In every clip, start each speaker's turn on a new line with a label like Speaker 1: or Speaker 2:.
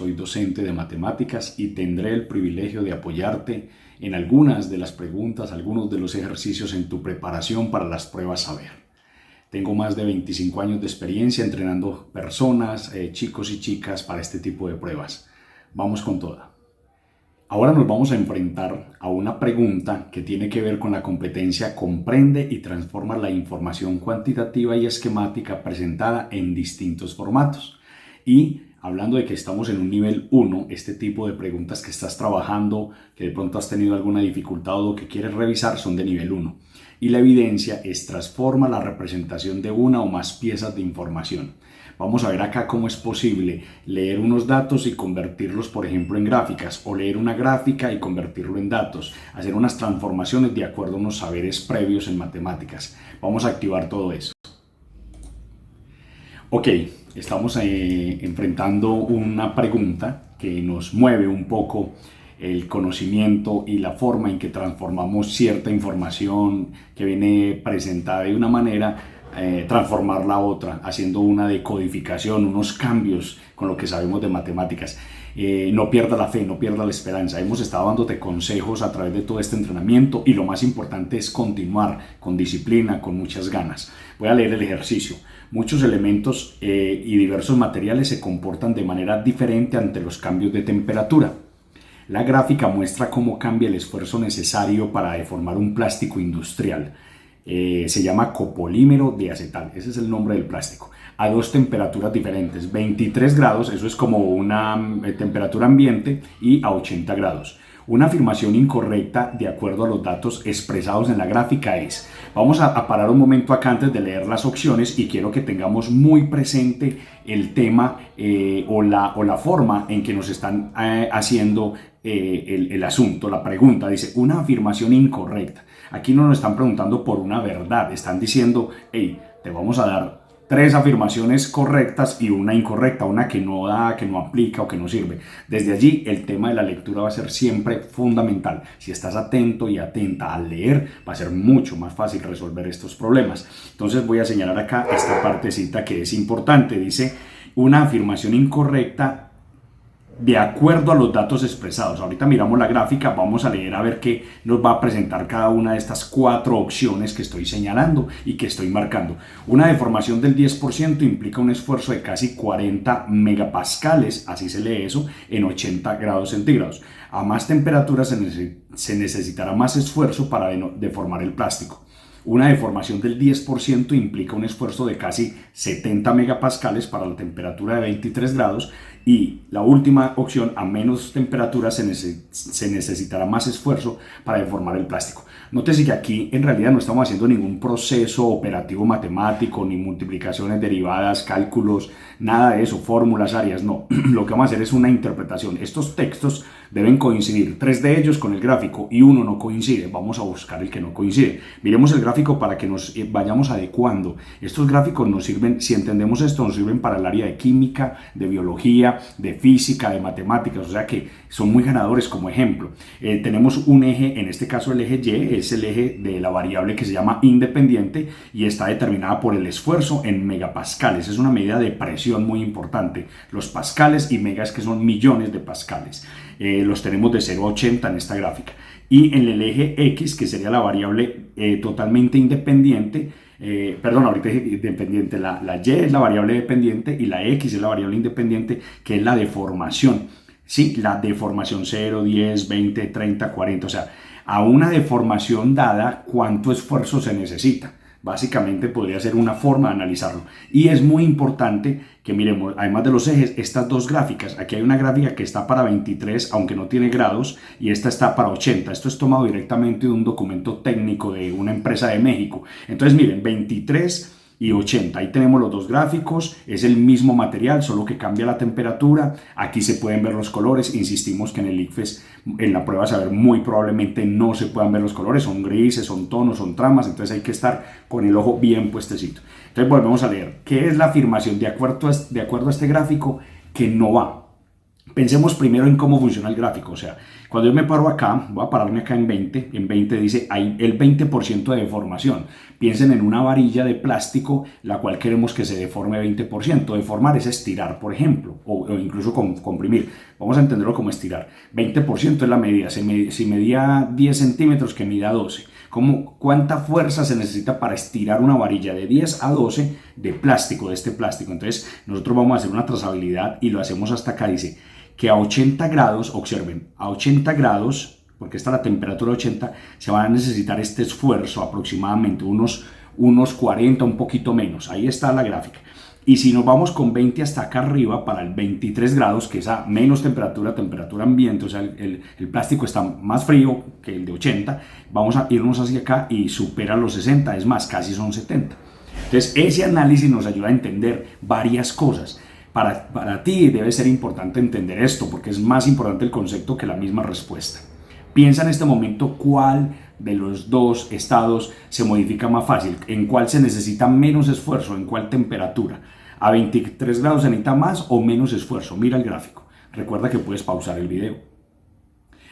Speaker 1: Soy docente de matemáticas y tendré el privilegio de apoyarte en algunas de las preguntas, algunos de los ejercicios en tu preparación para las pruebas saber. Tengo más de 25 años de experiencia entrenando personas, chicos y chicas para este tipo de pruebas. Vamos con toda. Ahora nos vamos a enfrentar a una pregunta que tiene que ver con la competencia comprende y transforma la información cuantitativa y esquemática presentada en distintos formatos. Y hablando de que estamos en un nivel 1, este tipo de preguntas que estás trabajando, que de pronto has tenido alguna dificultad o que quieres revisar, son de nivel 1. Y la evidencia es transforma la representación de una o más piezas de información. Vamos a ver acá cómo es posible leer unos datos y convertirlos, por ejemplo, en gráficas, o leer una gráfica y convertirlo en datos, hacer unas transformaciones de acuerdo a unos saberes previos en matemáticas. Vamos a activar todo eso. Ok, estamos enfrentando una pregunta que nos mueve un poco el conocimiento y la forma en que transformamos cierta información que viene presentada de una manera, transformarla a otra, haciendo una decodificación, unos cambios con lo que sabemos de matemáticas. No pierda la fe, no pierda la esperanza. Hemos estado dándote consejos a través de todo este entrenamiento y lo más importante es continuar con disciplina, con muchas ganas. Voy a leer el ejercicio. Muchos elementos y diversos materiales se comportan de manera diferente ante los cambios de temperatura. La gráfica muestra cómo cambia el esfuerzo necesario para deformar un plástico industrial. Se llama copolímero diacetal, ese es el nombre del plástico, a dos temperaturas diferentes, 23 grados, eso es como una temperatura ambiente, y a 80 grados. Una afirmación incorrecta de acuerdo a los datos expresados en la gráfica es, vamos a parar un momento acá antes de leer las opciones y quiero que tengamos muy presente el tema o la forma en que nos están haciendo el asunto, la pregunta. Dice, una afirmación incorrecta. Aquí no nos están preguntando por una verdad, están diciendo, hey, te vamos a dar 3 afirmaciones correctas y una incorrecta, una que no da, que no aplica o que no sirve. Desde allí, el tema de la lectura va a ser siempre fundamental. Si estás atento y atenta al leer, va a ser mucho más fácil resolver estos problemas. Entonces voy a señalar acá esta partecita que es importante. Dice, una afirmación incorrecta de acuerdo a los datos expresados. Ahorita miramos la gráfica, vamos a leer a ver qué nos va a presentar cada una de estas 4 opciones que estoy señalando y que estoy marcando. Una deformación del 10% implica un esfuerzo de casi 40 megapascales, así se lee eso, en 80 grados centígrados. A más temperatura se necesitará más esfuerzo para deformar el plástico. Una deformación del 10% implica un esfuerzo de casi 70 megapascales para la temperatura de 23 grados y la última opción, a menos temperatura se necesitará más esfuerzo para deformar el plástico. Nótese que aquí en realidad no estamos haciendo ningún proceso operativo matemático, ni multiplicaciones, derivadas, cálculos, nada de eso, fórmulas, áreas, no. Lo que vamos a hacer es una interpretación. Estos textos deben coincidir, 3 de ellos con el gráfico y uno no coincide. Vamos a buscar el que no coincide. Miremos el gráfico para que nos vayamos adecuando. Estos gráficos nos sirven, si entendemos esto, nos sirven para el área de química, de biología, de física, de matemáticas, o sea que son muy ganadores como ejemplo. Tenemos un eje, en este caso el eje Y, es el eje de la variable que se llama independiente y está determinada por el esfuerzo en megapascales. Es una medida de presión muy importante. Los pascales y megas, que son millones de pascales. Los tenemos de 0 a 80 en esta gráfica. Y en el eje X, que sería la variable totalmente independiente, ahorita es independiente, la Y es la variable dependiente y la X es la variable independiente, que es la deformación. Sí, la deformación 0, 10, 20, 30, 40, o sea, a una deformación dada, ¿cuánto esfuerzo se necesita? Básicamente podría ser una forma de analizarlo. Y es muy importante que miremos, además de los ejes, estas dos gráficas. Aquí hay una gráfica que está para 23, aunque no tiene grados, y esta está para 80. Esto es tomado directamente de un documento técnico de una empresa de México. Entonces miren, 23 y 80. Ahí tenemos los dos gráficos, es el mismo material, solo que cambia la temperatura. Aquí se pueden ver los colores. Insistimos que en el ICFES, en la prueba de saber, muy probablemente no se puedan ver los colores, son grises, son tonos, son tramas, entonces hay que estar con el ojo bien puestecito. Entonces volvemos a leer, ¿qué es la afirmación de acuerdo a este gráfico? Que no va. Pensemos primero en cómo funciona el gráfico. O sea, cuando yo me paro acá, voy a pararme acá en 20 dice hay el 20% de deformación. Piensen en una varilla de plástico la cual queremos que se deforme 20%. Deformar es estirar, por ejemplo, o incluso comprimir. Vamos a entenderlo como estirar. 20% es la medida. Si medía 10 centímetros, que mida 12. ¿Cuánta fuerza se necesita para estirar una varilla de 10 a 12 de plástico, de este plástico? Entonces, nosotros vamos a hacer una trazabilidad y lo hacemos hasta acá. Dice que a 80 grados, observen, a 80 grados, porque está la temperatura 80, se va a necesitar este esfuerzo aproximadamente, unos 40, un poquito menos. Ahí está la gráfica. Y si nos vamos con 20 hasta acá arriba, para el 23 grados, que es a menos temperatura, temperatura ambiente, o sea, el plástico está más frío que el de 80, vamos a irnos hacia acá y supera los 60, es más, casi son 70. Entonces, ese análisis nos ayuda a entender varias cosas. Para ti debe ser importante entender esto, porque es más importante el concepto que la misma respuesta. Piensa en este momento cuál de los dos estados se modifica más fácil, en cuál se necesita menos esfuerzo, en cuál temperatura. ¿A 23 grados se necesita más o menos esfuerzo? Mira el gráfico. Recuerda que puedes pausar el video.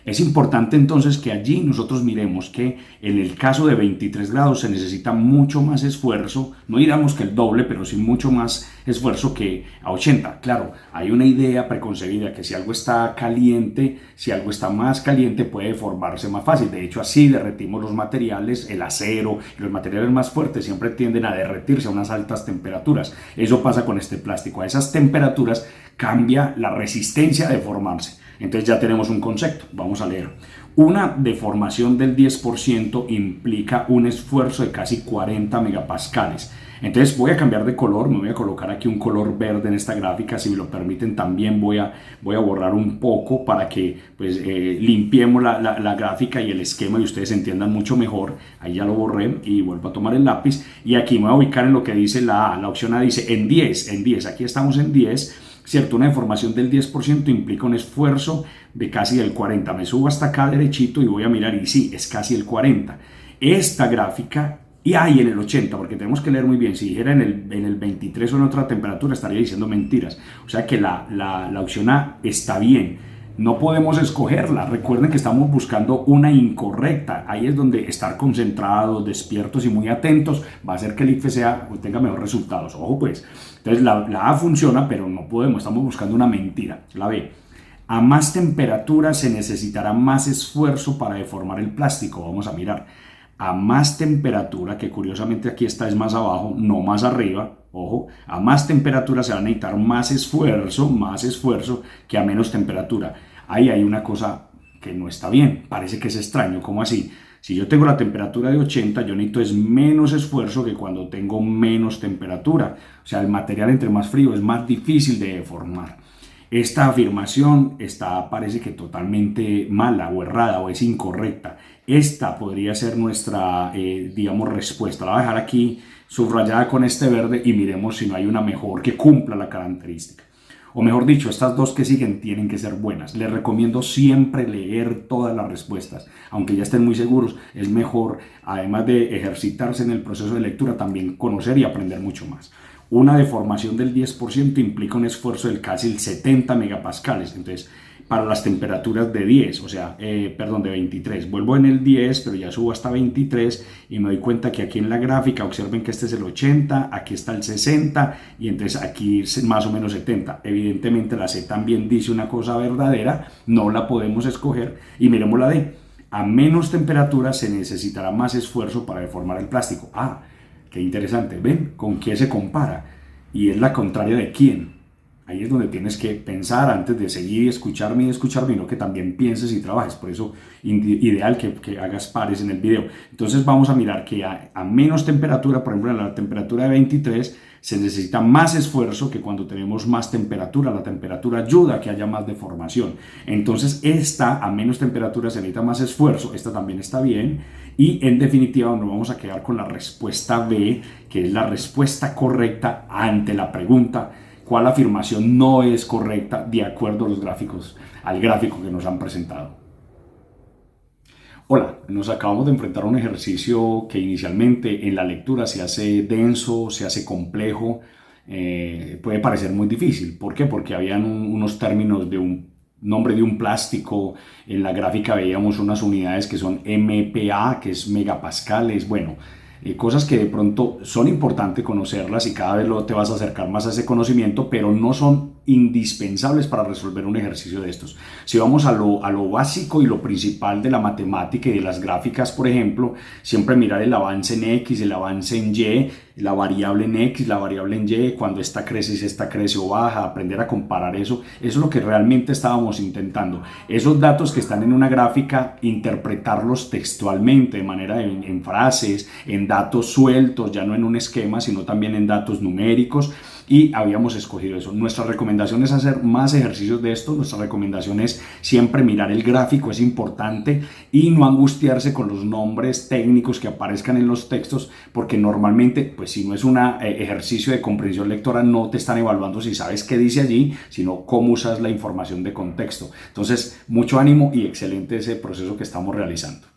Speaker 1: Es importante entonces que allí nosotros miremos que en el caso de 23 grados se necesita mucho más esfuerzo, no digamos que el doble, pero sí mucho más esfuerzo que a 80. Claro, hay una idea preconcebida que si algo está caliente, si algo está más caliente puede formarse más fácil. De hecho, así derretimos los materiales, el acero y los materiales más fuertes siempre tienden a derretirse a unas altas temperaturas. Eso pasa con este plástico. A esas temperaturas cambia la resistencia a deformarse. Entonces ya tenemos un concepto, vamos a leer. Una deformación del 10% implica un esfuerzo de casi 40 megapascales. Entonces voy a cambiar de color, me voy a colocar aquí un color verde en esta gráfica, si me lo permiten también voy a borrar un poco para que pues, limpiemos la gráfica y el esquema y ustedes entiendan mucho mejor. Ahí ya lo borré y vuelvo a tomar el lápiz y aquí me voy a ubicar en lo que dice la A. La opción A dice en 10, aquí estamos en 10. ¿Cierto? Una deformación del 10% implica un esfuerzo de casi el 40%. Me subo hasta acá derechito y voy a mirar y sí, es casi el 40%. Esta gráfica, y ahí en el 80%, porque tenemos que leer muy bien, si dijera en el 23 o en otra temperatura estaría diciendo mentiras. O sea que la opción A está bien. No podemos escogerla. Recuerden que estamos buscando una incorrecta. Ahí es donde estar concentrados, despiertos y muy atentos va a hacer que el ICFES tenga mejores resultados. Ojo pues. Entonces la A funciona, pero no podemos. Estamos buscando una mentira. La B. A más temperatura se necesitará más esfuerzo para deformar el plástico. Vamos a mirar. A más temperatura, que curiosamente aquí está es más abajo, no más arriba. Ojo, a más temperatura se va a necesitar más esfuerzo que a menos temperatura. Ahí hay una cosa que no está bien, parece que es extraño. ¿Cómo así? Si yo tengo la temperatura de 80, yo necesito es menos esfuerzo que cuando tengo menos temperatura. O sea, el material entre más frío es más difícil de deformar. Esta afirmación parece que totalmente mala o errada o es incorrecta. Esta podría ser nuestra, digamos, respuesta. La voy a dejar aquí subrayada con este verde y miremos si no hay una mejor que cumpla la característica. O mejor dicho, estas dos que siguen tienen que ser buenas. Les recomiendo siempre leer todas las respuestas. Aunque ya estén muy seguros, es mejor, además de ejercitarse en el proceso de lectura, también conocer y aprender mucho más. Una deformación del 10% implica un esfuerzo del casi el 70 megapascales. Entonces, para las temperaturas de 10, o sea, de 23. Vuelvo en el 10, pero ya subo hasta 23 y me doy cuenta que aquí en la gráfica, observen que este es el 80, aquí está el 60 y entonces aquí más o menos 70. Evidentemente la C también dice una cosa verdadera, no la podemos escoger y miremos la D. A menos temperatura se necesitará más esfuerzo para deformar el plástico. Ah, qué interesante, ¿ven? ¿Con qué se compara? Y es la contraria de quién. Ahí es donde tienes que pensar antes de seguir y escucharme, no que también pienses y trabajes. Por eso, ideal que hagas pares en el video. Entonces vamos a mirar que a menos temperatura, por ejemplo, en la temperatura de 23, se necesita más esfuerzo que cuando tenemos más temperatura. La temperatura ayuda a que haya más deformación. Entonces, esta a menos temperatura se necesita más esfuerzo. Esta también está bien. Y en definitiva, nos vamos a quedar con la respuesta B, que es la respuesta correcta ante la pregunta cuál afirmación no es correcta de acuerdo a los gráficos, al gráfico que nos han presentado. Hola, nos acabamos de enfrentar a un ejercicio que inicialmente en la lectura se hace denso, se hace complejo, puede parecer muy difícil. ¿Por qué? Porque habían unos términos de un nombre de un plástico. En la gráfica veíamos unas unidades que son MPa, que es megapascales. Bueno, cosas que de pronto son importantes conocerlas y cada vez te vas a acercar más a ese conocimiento, pero no son indispensables para resolver un ejercicio de estos. Si vamos a lo básico y lo principal de la matemática y de las gráficas, por ejemplo, siempre mirar el avance en X, el avance en Y, la variable en X, la variable en Y, cuando esta crece, si esta crece o baja, aprender a comparar eso es lo que realmente estábamos intentando. Esos datos que están en una gráfica, interpretarlos textualmente, de manera en frases, en datos sueltos, ya no en un esquema, sino también en datos numéricos. Y habíamos escogido eso. Nuestra recomendación es hacer más ejercicios de esto. Nuestra recomendación es siempre mirar el gráfico, es importante, y no angustiarse con los nombres técnicos que aparezcan en los textos, porque normalmente, pues si no es un ejercicio de comprensión lectora, no te están evaluando si sabes qué dice allí, sino cómo usas la información de contexto. Entonces, mucho ánimo y excelente ese proceso que estamos realizando.